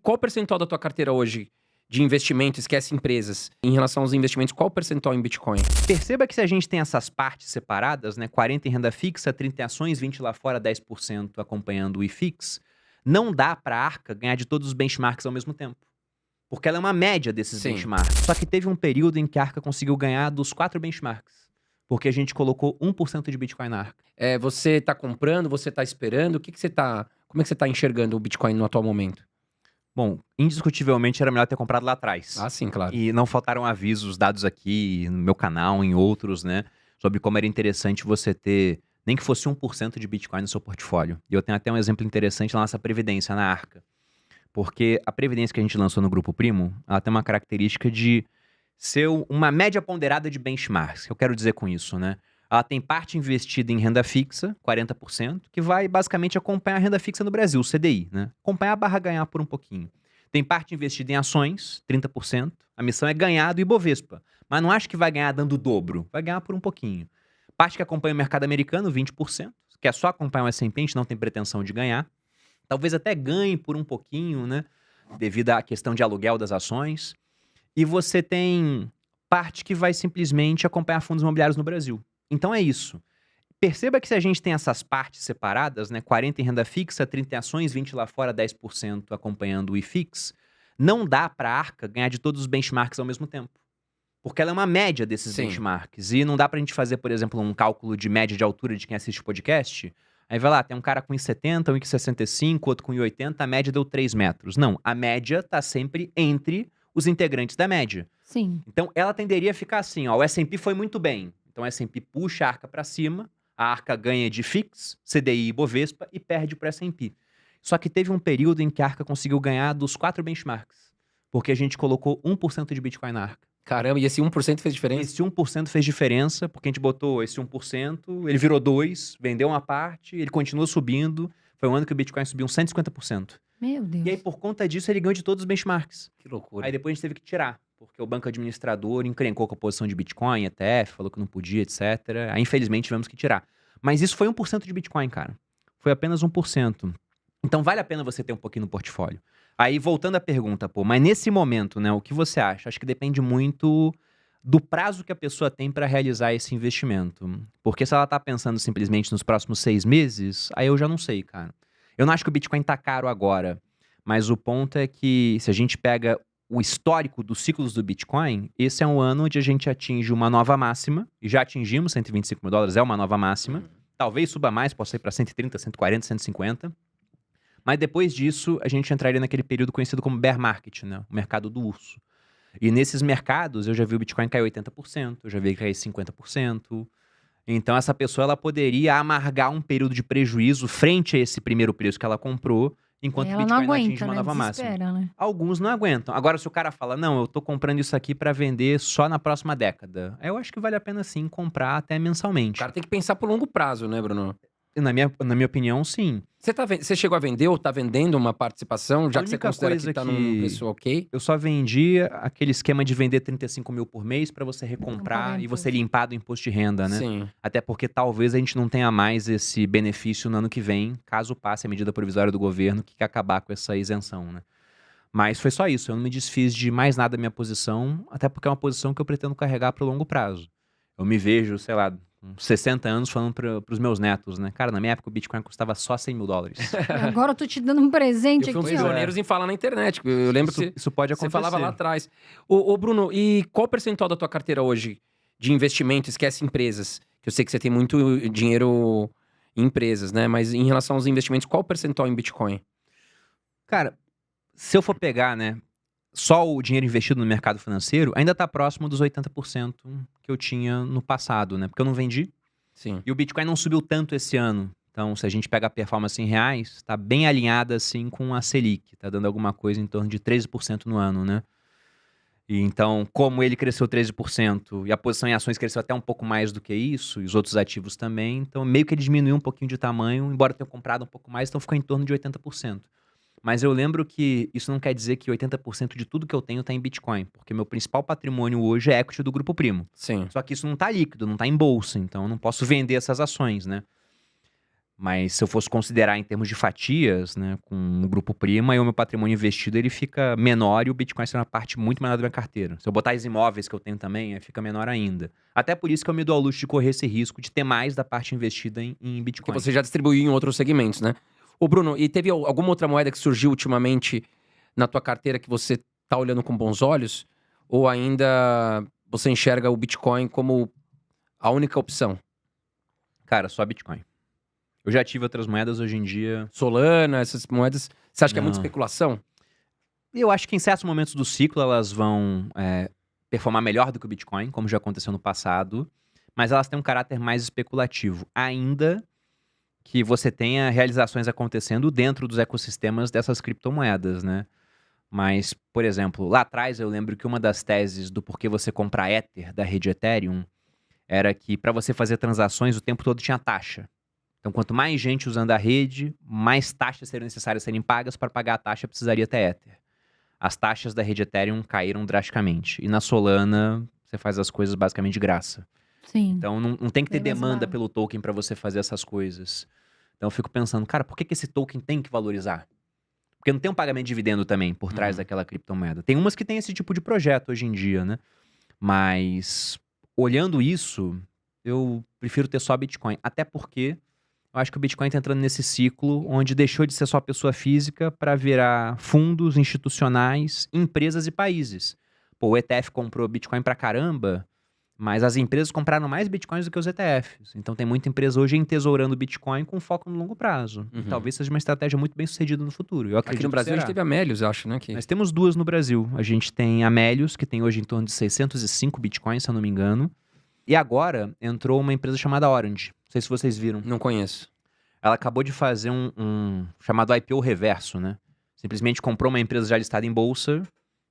qual o percentual da tua carteira hoje de investimento, esquece empresas, em relação aos investimentos, qual o percentual em Bitcoin? Perceba que se a gente tem essas partes separadas, né, 40 em renda fixa, 30 em ações, 20 lá fora, 10% acompanhando o IFIX, não dá para a Arca ganhar de todos os benchmarks ao mesmo tempo. Porque ela é uma média desses Sim. benchmarks. Só que teve um período em que a Arca conseguiu ganhar dos 4 benchmarks. Porque a gente colocou 1% de Bitcoin na Arca. Você tá comprando, você tá esperando, como é que você tá enxergando o Bitcoin no atual momento? Bom, indiscutivelmente era melhor ter comprado lá atrás. Ah, sim, claro. E não faltaram avisos dados aqui no meu canal, em outros, né? Sobre como era interessante você ter, nem que fosse 1% de Bitcoin no seu portfólio. E eu tenho até um exemplo interessante na nossa Previdência, na Arca. Porque a Previdência que a gente lançou no Grupo Primo, ela tem uma característica de ser uma média ponderada de benchmarks. O que eu quero dizer com isso, né? Ela tem parte investida em renda fixa, 40%, que vai basicamente acompanhar a renda fixa no Brasil, o CDI, né? Acompanhar barra ganhar por um pouquinho. Tem parte investida em ações, 30%. A missão é ganhar do Ibovespa. Mas não acho que vai ganhar dando o dobro. Vai ganhar por um pouquinho. Parte que acompanha o mercado americano, 20%, que é só acompanhar o S&P, a gente não tem pretensão de ganhar. Talvez até ganhe por um pouquinho, né? Devido à questão de aluguel das ações. E você tem parte que vai simplesmente acompanhar fundos imobiliários no Brasil. Então é isso. Perceba que se a gente tem essas partes separadas, né, 40 em renda fixa, 30 em ações, 20 lá fora, 10% acompanhando o IFIX, não dá para a Arca ganhar de todos os benchmarks ao mesmo tempo. Porque ela é uma média desses Sim. benchmarks. E não dá pra gente fazer, por exemplo, um cálculo de média de altura de quem assiste o podcast. Aí vai lá, tem um cara com 1,70, um 1,65, outro com 1,80, a média deu 3 metros. Não, a média tá sempre entre os integrantes da média. Sim. Então, ela tenderia a ficar assim, ó, o S&P foi muito bem. Então, o S&P puxa a Arca para cima, a Arca ganha de FIX, CDI e Bovespa e perde para o S&P. Só que teve um período em que a Arca conseguiu ganhar dos 4 benchmarks, porque a gente colocou 1% de Bitcoin na Arca. Caramba, e esse 1% fez diferença? Esse 1% fez diferença, porque a gente botou esse 1%, ele virou 2, vendeu uma parte, ele continuou subindo. Foi um ano que o Bitcoin subiu uns 150%. Meu Deus. E aí, por conta disso, ele ganhou de todos os benchmarks. Que loucura. Aí depois a gente teve que tirar, porque o banco administrador encrencou com a posição de Bitcoin, ETF, falou que não podia, etc. Aí, infelizmente, tivemos que tirar. Mas isso foi 1% de Bitcoin, cara. Foi apenas 1%. Então, vale a pena você ter um pouquinho no portfólio. Aí, voltando à pergunta, mas nesse momento, né, o que você acha? Acho que depende muito do prazo que a pessoa tem para realizar esse investimento. Porque se ela tá pensando simplesmente nos próximos 6 meses, aí eu já não sei, cara. Eu não acho que o Bitcoin tá caro agora, mas o ponto é que se a gente pega o histórico dos ciclos do Bitcoin, esse é um ano onde a gente atinge uma nova máxima, e já atingimos 125 mil dólares, é uma nova máxima. Talvez suba mais, possa ir para 130, 140, 150. Mas depois disso, a gente entraria naquele período conhecido como bear market, né? O mercado do urso. E nesses mercados, eu já vi o Bitcoin cair 80%, eu já vi ele cair 50%. Então, essa pessoa ela poderia amargar um período de prejuízo frente a esse primeiro preço que ela comprou, enquanto o Ela não Bitcoin não atinge aguenta, uma né? nova máxima. Desespera, né? Alguns não aguentam. Agora, se o cara fala, não, eu tô comprando isso aqui para vender só na próxima década, aí eu acho que vale a pena sim comprar até O mensalmente. cara tem que pensar por longo prazo, né, Bruno? Na minha opinião, sim. Você chegou a vender ou tá vendendo uma participação, já A que você única considera coisa que tá que- num preço ok? Eu só vendi aquele esquema de vender 35 mil por mês para você Não recomprar pagar e você imposto. limpar do imposto de renda, né? Sim. Até porque talvez a gente não tenha mais esse benefício no ano que vem, caso passe a medida provisória do governo que quer acabar com essa isenção, né? Mas foi só isso, eu não me desfiz de mais nada da minha posição, até porque é uma posição que eu pretendo carregar para o longo prazo. Eu me vejo, sei lá, com 60 anos falando para os meus netos, né? Cara, na minha época o Bitcoin custava só 100 mil dólares. E agora eu tô te dando um presente Eu fui um dos aqui, ó. pioneiros em falar na internet. Eu lembro que Isso pode você acontecer. falava lá atrás. Ô, Bruno, e qual o percentual da tua carteira hoje de investimento, esquece empresas? Que eu sei que você tem muito dinheiro em empresas, né? Mas em relação aos investimentos, qual o percentual em Bitcoin? Cara, se eu for pegar, né, só o dinheiro investido no mercado financeiro, ainda tá próximo dos 80% que eu tinha no passado, né? Porque eu não vendi Sim. e o Bitcoin não subiu tanto esse ano. Então, se a gente pega a performance em reais, tá bem alinhada assim com a Selic, tá dando alguma coisa em torno de 13% no ano, né? E então, como ele cresceu 13% e a posição em ações cresceu até um pouco mais do que isso, e os outros ativos também, então meio que ele diminuiu um pouquinho de tamanho, embora eu tenha comprado um pouco mais, então ficou em torno de 80%. Mas eu lembro que isso não quer dizer que 80% de tudo que eu tenho tá em Bitcoin, porque meu principal patrimônio hoje é equity do Grupo Primo. Sim. Só que isso não tá líquido, não tá em bolsa, então eu não posso vender essas ações, né? Mas se eu fosse considerar em termos de fatias, né, com um grupo prima, aí o meu patrimônio investido ele fica menor e o Bitcoin será uma parte muito menor da minha carteira. Se eu botar os imóveis que eu tenho também, aí fica menor ainda. Até por isso que eu me dou ao luxo de correr esse risco de ter mais da parte investida em Porque Bitcoin. você já distribuiu em outros segmentos, né? Ô, Bruno, e teve alguma outra moeda que surgiu ultimamente na tua carteira que você tá olhando com bons olhos? Ou ainda você enxerga o Bitcoin como a única opção? Cara, só Bitcoin. Eu já tive outras moedas, hoje em dia... Solana, essas moedas, você acha que é muita Não. especulação? Eu acho que em certos momentos do ciclo elas vão performar melhor do que o Bitcoin, como já aconteceu no passado, mas elas têm um caráter mais especulativo, ainda que você tenha realizações acontecendo dentro dos ecossistemas dessas criptomoedas, né? Mas, por exemplo, lá atrás eu lembro que uma das teses do porquê você comprar Ether da rede Ethereum era que para você fazer transações o tempo todo tinha taxa. Então, quanto mais gente usando a rede, mais taxas seriam necessárias serem pagas. Para pagar a taxa, precisaria ter Ether. As taxas da rede Ethereum caíram drasticamente. E na Solana, você faz as coisas basicamente de graça. Sim. Então, não tem que ter Bem mais demanda barato. pelo token para você fazer essas coisas. Então, eu fico pensando, cara, por que esse token tem que valorizar? Porque não tem um pagamento de dividendo também por trás daquela criptomoeda. Tem umas que tem esse tipo de projeto hoje em dia, né? Mas, olhando isso, eu prefiro ter só Bitcoin. Até porque eu acho que o Bitcoin está entrando nesse ciclo onde deixou de ser só pessoa física para virar fundos institucionais, empresas e países. Pô, o ETF comprou Bitcoin pra caramba, mas as empresas compraram mais Bitcoins do que os ETFs. Então tem muita empresa hoje entesourando Bitcoin com foco no longo prazo. E talvez seja uma estratégia muito bem sucedida no futuro. Eu acredito Aqui no Brasil que a será. gente teve a Melius, eu acho, né? Que... Nós temos duas no Brasil. A gente tem a Melius, que tem hoje em torno de 605 Bitcoins, se eu não me engano. E agora entrou uma empresa chamada Orange. Não sei se vocês viram. Não conheço. Ela acabou de fazer um chamado IPO reverso, né? Simplesmente comprou uma empresa já listada em bolsa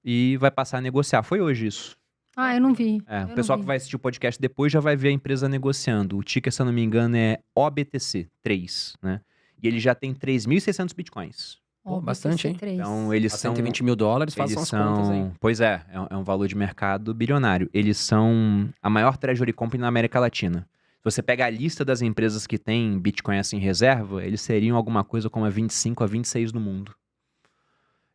e vai passar a negociar. Foi hoje isso. Ah, eu não vi. É, Eu o não pessoal vi. que vai assistir o podcast depois já vai ver a empresa negociando. O ticker, se eu não me engano, é OBTC 3, né? E ele já tem 3.600 bitcoins. Pô, Ó, bastante, hein? BTC3. Então, eles A são... 120 mil dólares, Eles façam as contas aí. são... Pois é um valor de mercado bilionário. Eles são a maior treasury company na América Latina. Se você pega a lista das empresas que têm Bitcoin assim em reserva, eles seriam alguma coisa como a 25 a 26 no mundo.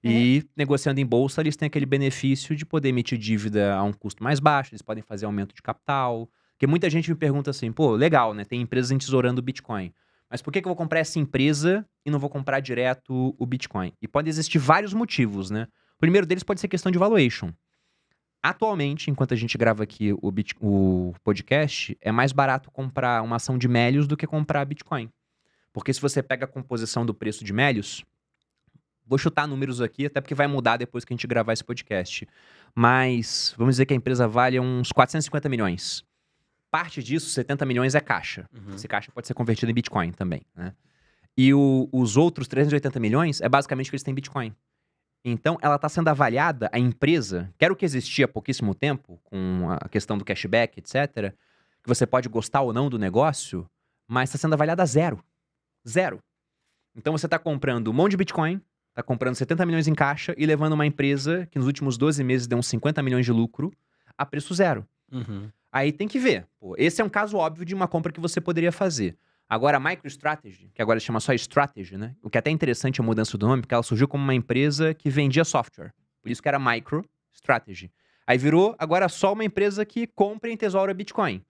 E negociando em bolsa, eles têm aquele benefício de poder emitir dívida a um custo mais baixo, eles podem fazer aumento de capital. Porque muita gente me pergunta assim, pô, legal, né? Tem empresas entesourando o Bitcoin. Mas por que eu vou comprar essa empresa e não vou comprar direto o Bitcoin? E pode existir vários motivos, né? O primeiro deles pode ser questão de valuation. Atualmente, enquanto a gente grava aqui o podcast, é mais barato comprar uma ação de Melius do que comprar Bitcoin. Porque se você pega a composição do preço de Melius, vou chutar números aqui, até porque vai mudar depois que a gente gravar esse podcast. Mas vamos dizer que a empresa vale uns 450 milhões. Parte disso, 70 milhões é caixa. Esse caixa pode ser convertido em Bitcoin também, né? E os outros 380 milhões é basicamente que eles têm Bitcoin. Então, ela está sendo avaliada, a empresa, que era o que existia há pouquíssimo tempo, com a questão do cashback, etc., que você pode gostar ou não do negócio, mas está sendo avaliada a zero. Zero. Então, você está comprando um monte de Bitcoin, está comprando 70 milhões em caixa e levando uma empresa que nos últimos 12 meses deu uns 50 milhões de lucro a preço zero. Aí tem que ver. Pô, esse é um caso óbvio de uma compra que você poderia fazer. Agora, a MicroStrategy, que agora chama só Strategy, né? O que é até interessante a mudança do nome, porque ela surgiu como uma empresa que vendia software. Por isso que era MicroStrategy. Aí virou agora só uma empresa que compra e entesoura Bitcoin.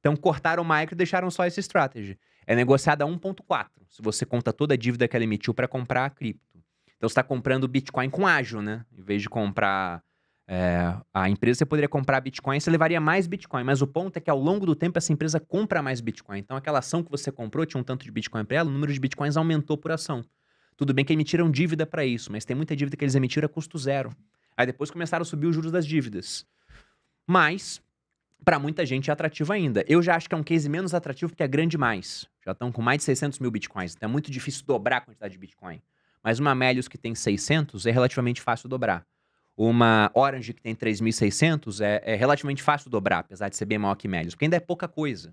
Então cortaram o Micro e deixaram só esse Strategy. É negociada a 1.4, se você conta toda a dívida que ela emitiu para comprar a cripto. Então você está comprando Bitcoin com ágio, né? Em vez de comprar a empresa, você poderia comprar Bitcoin, você levaria mais Bitcoin. Mas o ponto é que ao longo do tempo essa empresa compra mais Bitcoin. Então aquela ação que você comprou, tinha um tanto de Bitcoin para ela, o número de Bitcoins aumentou por ação. Tudo bem que emitiram dívida para isso, mas tem muita dívida que eles emitiram a custo zero. Aí depois começaram a subir os juros das dívidas. Mas, para muita gente é atrativo ainda. Eu já acho que é um case menos atrativo porque é grande demais. Já estão com mais de 600 mil Bitcoins. Então é muito difícil dobrar a quantidade de Bitcoin. Mas uma Melius que tem 600 é relativamente fácil dobrar. Uma Orange que tem 3.600 é relativamente fácil dobrar, apesar de ser bem maior que Melius, porque ainda é pouca coisa.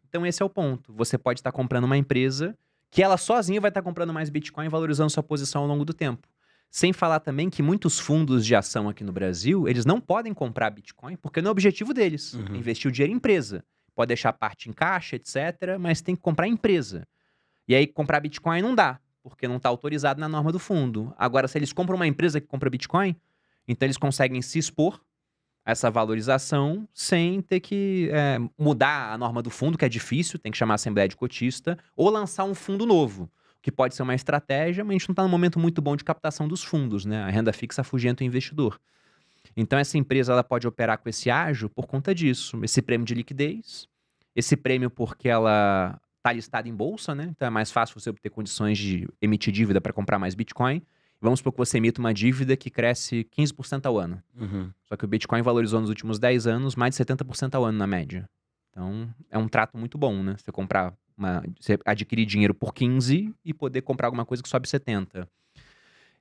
Então esse é o ponto. Você pode estar comprando uma empresa que ela sozinha vai estar comprando mais Bitcoin e valorizando sua posição ao longo do tempo. Sem falar também que muitos fundos de ação aqui no Brasil, eles não podem comprar Bitcoin porque não é o objetivo deles. Investir o dinheiro em empresa. Pode deixar parte em caixa, etc., mas tem que comprar em empresa. E aí comprar Bitcoin não dá, porque não está autorizado na norma do fundo. Agora, se eles compram uma empresa que compra Bitcoin, então eles conseguem se expor a essa valorização sem ter que mudar a norma do fundo, que é difícil, tem que chamar a Assembleia de Cotista, ou lançar um fundo novo, que pode ser uma estratégia, mas a gente não está num momento muito bom de captação dos fundos, né? A renda fixa afugenta o investidor. Então essa empresa ela pode operar com esse ágio por conta disso. Esse prêmio de liquidez, esse prêmio porque ela está listada em bolsa, né? Então é mais fácil você obter condições de emitir dívida para comprar mais Bitcoin. Vamos supor que você emita uma dívida que cresce 15% ao ano. Uhum. Só que o Bitcoin valorizou nos últimos 10 anos mais de 70% ao ano na média. Então é um trato muito bom, né? Você adquirir dinheiro por 15 e poder comprar alguma coisa que sobe 70.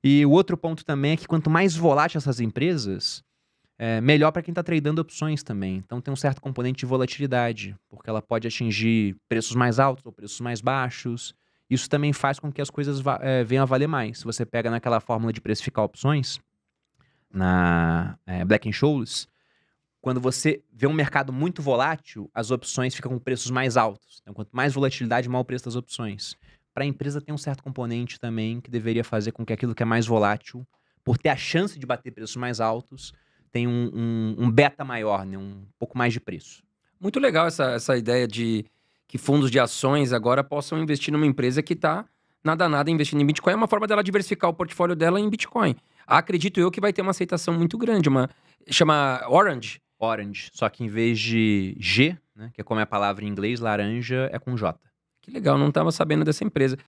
E o outro ponto também é que quanto mais volátil essas empresas, melhor para quem está tradando opções também. Então tem um certo componente de volatilidade, porque ela pode atingir preços mais altos ou preços mais baixos. Isso também faz com que as coisas venham a valer mais. Se você pega naquela fórmula de precificar opções, na Black-Scholes, quando você vê um mercado muito volátil, as opções ficam com preços mais altos. Então, quanto mais volatilidade, maior o preço das opções. Para a empresa tem um certo componente também que deveria fazer com que aquilo que é mais volátil, por ter a chance de bater preços mais altos, tenha um beta maior, né? Um pouco mais de preço. Muito legal essa ideia de que fundos de ações agora possam investir numa empresa que está nada investindo em Bitcoin. É uma forma dela diversificar o portfólio dela em Bitcoin. Acredito eu que vai ter uma aceitação muito grande. Chama Orange. Orange, só que em vez de G, né, que é como é a palavra em inglês, laranja, é com J. Que legal, não estava sabendo dessa empresa.